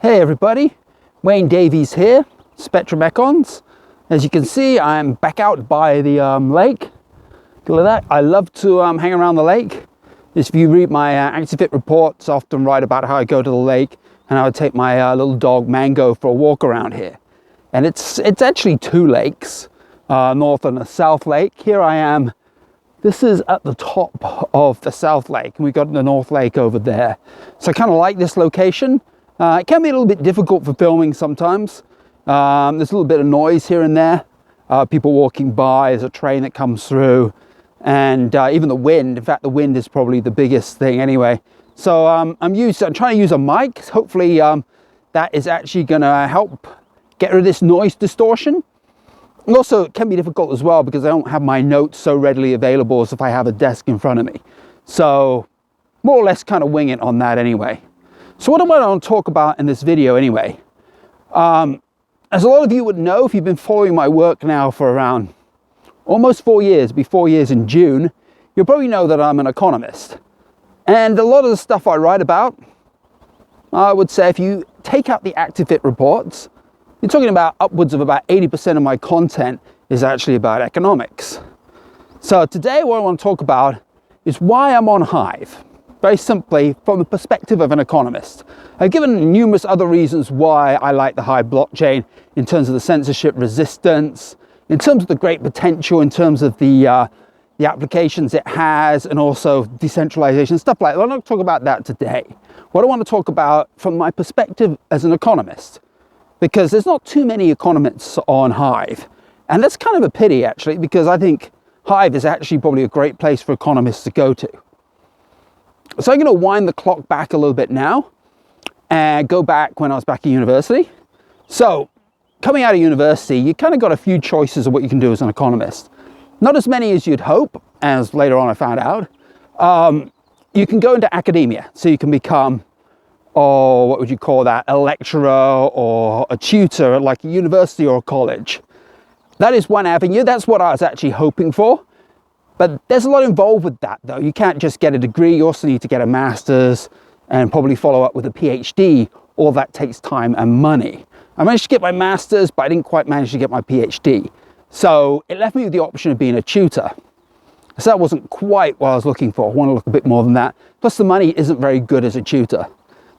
Hey everybody, Wayne Davies here, Spectrum Econs. As you can see, I'm back out by the lake. Look at that. I love to hang around the lake. If you read my ActiveFit reports, I often write about how I go to the lake and I would take my little dog Mango for a walk around here. And it's actually two lakes, North and a South Lake. Here I am. This is at the top of the South Lake, and we've got the North Lake over there. So I kind of like this location. It can be a little bit difficult for filming sometimes. There's a little bit of noise here and there. People walking by, there's a train that comes through, and even the wind. In fact, the wind is probably the biggest thing anyway. So I'm trying to use a mic. Hopefully that is actually going to help get rid of this noise distortion. And also it can be difficult as well because I don't have my notes so readily available as if I have a desk in front of me. So more or less kind of wing it on that anyway. So what I want to talk about in this video anyway, as a lot of you would know, if you've been following my work now for around almost 4 years, it'll be 4 years in June, you'll probably know that I'm an economist. And a lot of the stuff I write about, I would say if you take out the ActiveFit reports, you're talking about upwards of about 80% of my content is actually about economics. So today what I want to talk about is why I'm on Hive. Very simply, from the perspective of an economist. I've given numerous other reasons why I like the Hive blockchain in terms of the censorship resistance, in terms of the great potential, in terms of the applications it has, and also decentralization, stuff like that. I'm not talking about that today. What I want to talk about from my perspective as an economist, because there's not too many economists on Hive. And that's kind of a pity, actually, because I think Hive is actually probably a great place for economists to go to. So I'm going to wind the clock back a little bit now and go back when I was back at university. So coming out of university, you kind of got a few choices of what you can do as an economist. Not as many as you'd hope, as later on I found out. You can go into academia, so you can become, what would you call that, a lecturer or a tutor at like a university or a college. That is one avenue. That's what I was actually hoping for. But there's a lot involved with that, though. You can't just get a degree. You also need to get a master's and probably follow up with a PhD. All that takes time and money. I managed to get my master's, but I didn't quite manage to get my PhD. So it left me with the option of being a tutor. So that wasn't quite what I was looking for. I want to look a bit more than that. Plus the money isn't very good as a tutor.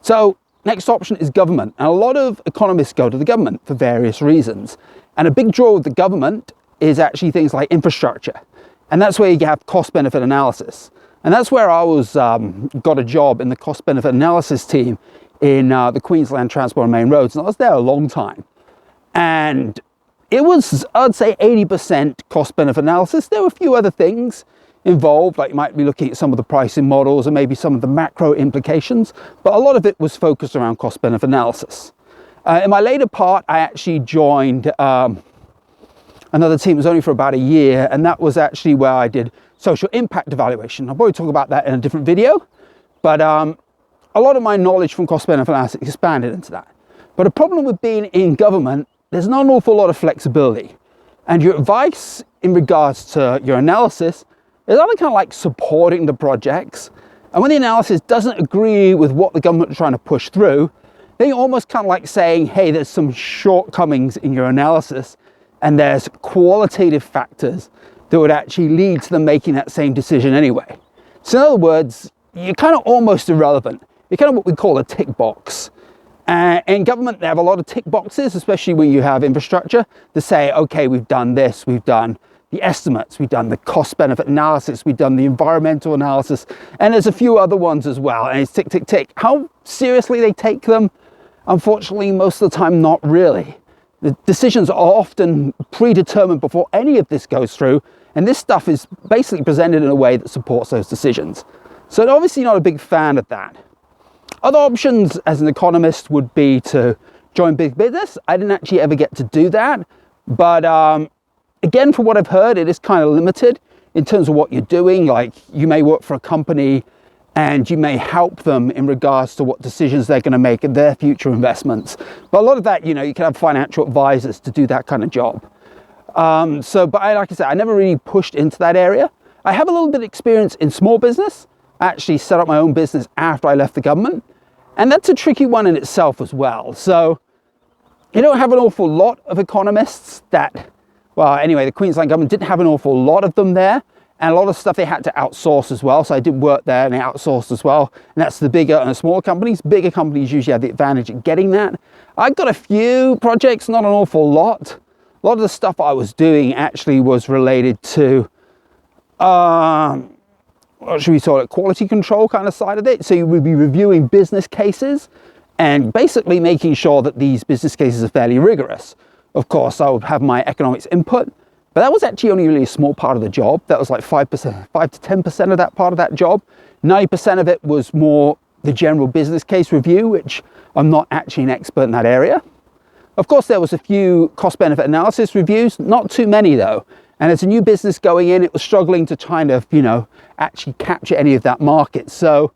So next option is government. And a lot of economists go to the government for various reasons. And a big draw with the government is actually things like infrastructure. And that's where you have cost-benefit analysis. And that's where I got a job in the cost-benefit analysis team in the Queensland Transport and Main Roads. And I was there a long time. And it was, I'd say, 80% cost-benefit analysis. There were a few other things involved, like you might be looking at some of the pricing models and maybe some of the macro implications. But a lot of it was focused around cost-benefit analysis. In my later part, I actually joined another team. It was only for about a year, and that was actually where I did social impact evaluation. I'll probably talk about that in a different video, but a lot of my knowledge from cost-benefit analysis expanded into that. But a problem with being in government, there's not an awful lot of flexibility, and your advice in regards to your analysis is either kind of like supporting the projects, and when the analysis doesn't agree with what the government is trying to push through, then you're almost kind of like saying, hey, there's some shortcomings in your analysis, and there's qualitative factors that would actually lead to them making that same decision anyway. So in other words, you're kind of almost irrelevant. You're kind of what we call a tick box. In government, they have a lot of tick boxes, especially when you have infrastructure, to say, okay, we've done this, we've done the estimates, we've done the cost-benefit analysis, we've done the environmental analysis, and there's a few other ones as well, and it's tick, tick, tick. How seriously they take them? Unfortunately, most of the time, not really. The decisions are often predetermined before any of this goes through, and this stuff is basically presented in a way that supports those decisions. So I'm obviously not a big fan of that. Other options as an economist would be to join big business. I didn't actually ever get to do that, but again, from what I've heard, it is kind of limited in terms of what you're doing. Like you may work for a company and you may help them in regards to what decisions they're going to make in their future investments. But a lot of that, you can have financial advisors to do that kind of job. But like I said, I never really pushed into that area. I have a little bit of experience in small business. I actually set up my own business after I left the government. And that's a tricky one in itself as well. So you don't have an awful lot of economists that, well, anyway, the Queensland government didn't have an awful lot of them there. And a lot of stuff they had to outsource as well. So I did work there and they outsourced as well. And that's the bigger and the smaller companies. Bigger companies usually have the advantage of getting that. I got a few projects, not an awful lot. A lot of the stuff I was doing actually was related to, what should we call it, quality control kind of side of it. So you would be reviewing business cases and basically making sure that these business cases are fairly rigorous. Of course, I would have my economics input. But that was actually only really a small part of the job. That was like 5 to 10% of that part of that job. 90% of it was more the general business case review, which I'm not actually an expert in that area. Of course, there was a few cost benefit analysis reviews, not too many though. And as a new business going in, it was struggling to kind of, actually capture any of that market. So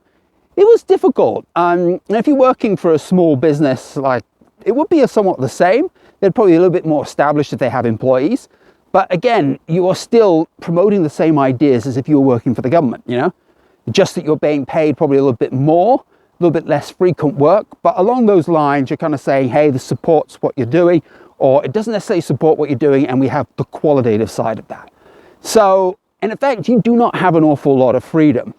it was difficult. And if you're working for a small business, like it would be somewhat the same. They're probably a little bit more established if they have employees. But again, you are still promoting the same ideas as if you were working for the government, just that you're being paid probably a little bit more, a little bit less frequent work. But along those lines, you're kind of saying, hey, this supports what you're doing, or it doesn't necessarily support what you're doing. And we have the qualitative side of that. So in effect, you do not have an awful lot of freedom.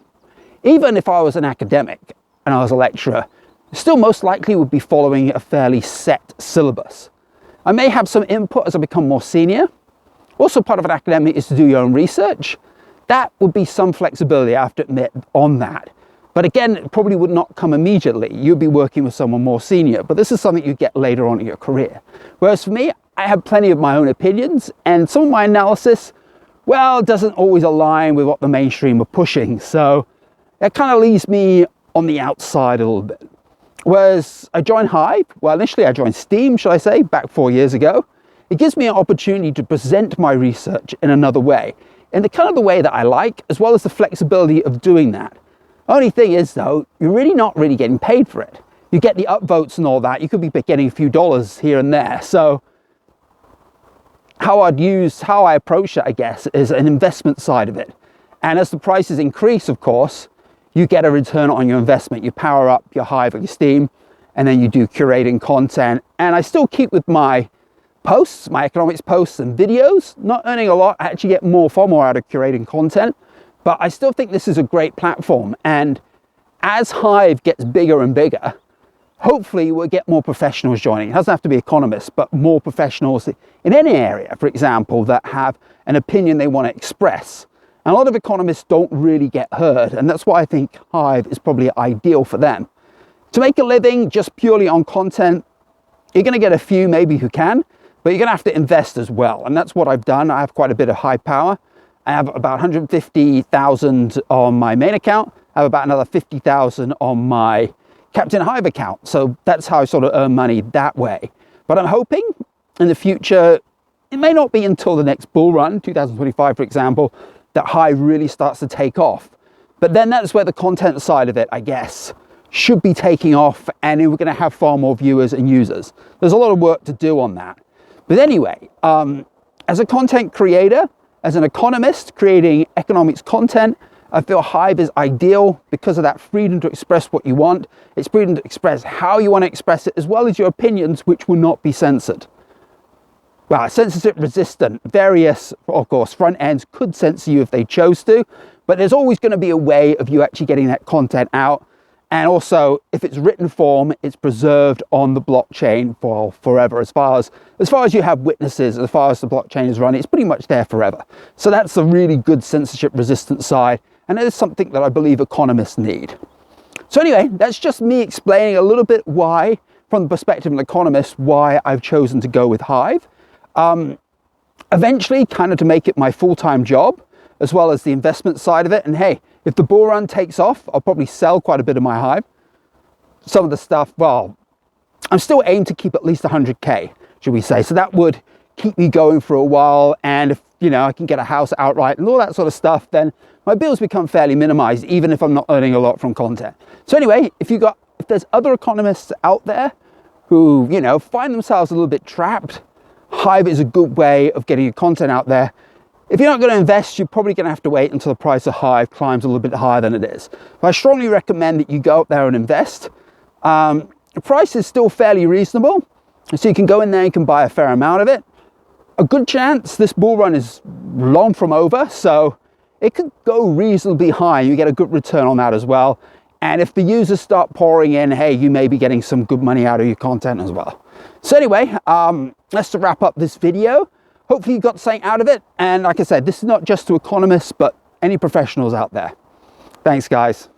Even if I was an academic and I was a lecturer, still most likely would be following a fairly set syllabus. I may have some input as I become more senior. Also, part of an academic is to do your own research. That would be some flexibility, I have to admit, on that. But again, it probably would not come immediately. You'd be working with someone more senior, but this is something you get later on in your career. Whereas for me, I have plenty of my own opinions, and some of my analysis, well, doesn't always align with what the mainstream are pushing. So that kind of leaves me on the outside a little bit. Whereas I joined Hive, well, initially I joined Steam, should I say, back 4 years ago. It gives me an opportunity to present my research in another way, in the kind of the way that I like, as well as the flexibility of doing that. Only thing is though, you're really not really getting paid for it. You get the upvotes and all that, you could be getting a few dollars here and there. So how I approach it, I guess, is an investment side of it. And as the prices increase, of course, you get a return on your investment. You power up your Hive or your Steam, and then you do curating content. And I still keep with my posts, my economics posts and videos, not earning a lot. I actually get far more out of curating content, but I still think this is a great platform. And as Hive gets bigger and bigger, hopefully we'll get more professionals joining. It doesn't have to be economists, but more professionals in any area, for example, that have an opinion they want to express. And a lot of economists don't really get heard, and that's why I think Hive is probably ideal for them. To make a living just purely on content, you're going to get a few maybe who can, but you're going to have to invest as well. And that's what I've done. I have quite a bit of Hive power. I have about 150,000 on my main account. I have about another 50,000 on my Captain Hive account. So that's how I sort of earn money that way. But I'm hoping in the future, it may not be until the next bull run, 2025, for example, that Hive really starts to take off. But then that's where the content side of it, I guess, should be taking off, and we're going to have far more viewers and users. There's a lot of work to do on that. But anyway, as a content creator, as an economist creating economics content, I feel Hive is ideal because of that freedom to express what you want. It's freedom to express how you want to express it, as well as your opinions, which will not be censored. Well, censorship resistant. Various, of course, front ends could censor you if they chose to, but there's always going to be a way of you actually getting that content out. And also, if it's written form, it's preserved on the blockchain for forever. As far as you have witnesses, as far as the blockchain is running, it's pretty much there forever. So that's a really good censorship-resistant side, and it is something that I believe economists need. So anyway, that's just me explaining a little bit why, from the perspective of an economist, why I've chosen to go with Hive. Eventually, kind of to make it my full-time job, as well as the investment side of it. And hey, if the bull run takes off, I'll probably sell quite a bit of my Hive. Some of the stuff, well, I'm still aiming to keep at least 100K, should we say. So that would keep me going for a while. And if, I can get a house outright and all that sort of stuff, then my bills become fairly minimized, even if I'm not earning a lot from content. So anyway, if there's other economists out there who, find themselves a little bit trapped, Hive is a good way of getting your content out there. If you're not going to invest, you're probably going to have to wait until the price of Hive climbs a little bit higher than it is. But I strongly recommend that you go out there and invest. The price is still fairly reasonable, so you can go in there and you can buy a fair amount of it. A good chance this bull run is long from over, so it could go reasonably high. You get a good return on that as well. And if the users start pouring in, hey, you may be getting some good money out of your content as well. So anyway, that's to wrap up this video. Hopefully you got something out of it. And like I said, this is not just to economists, but any professionals out there. Thanks, guys.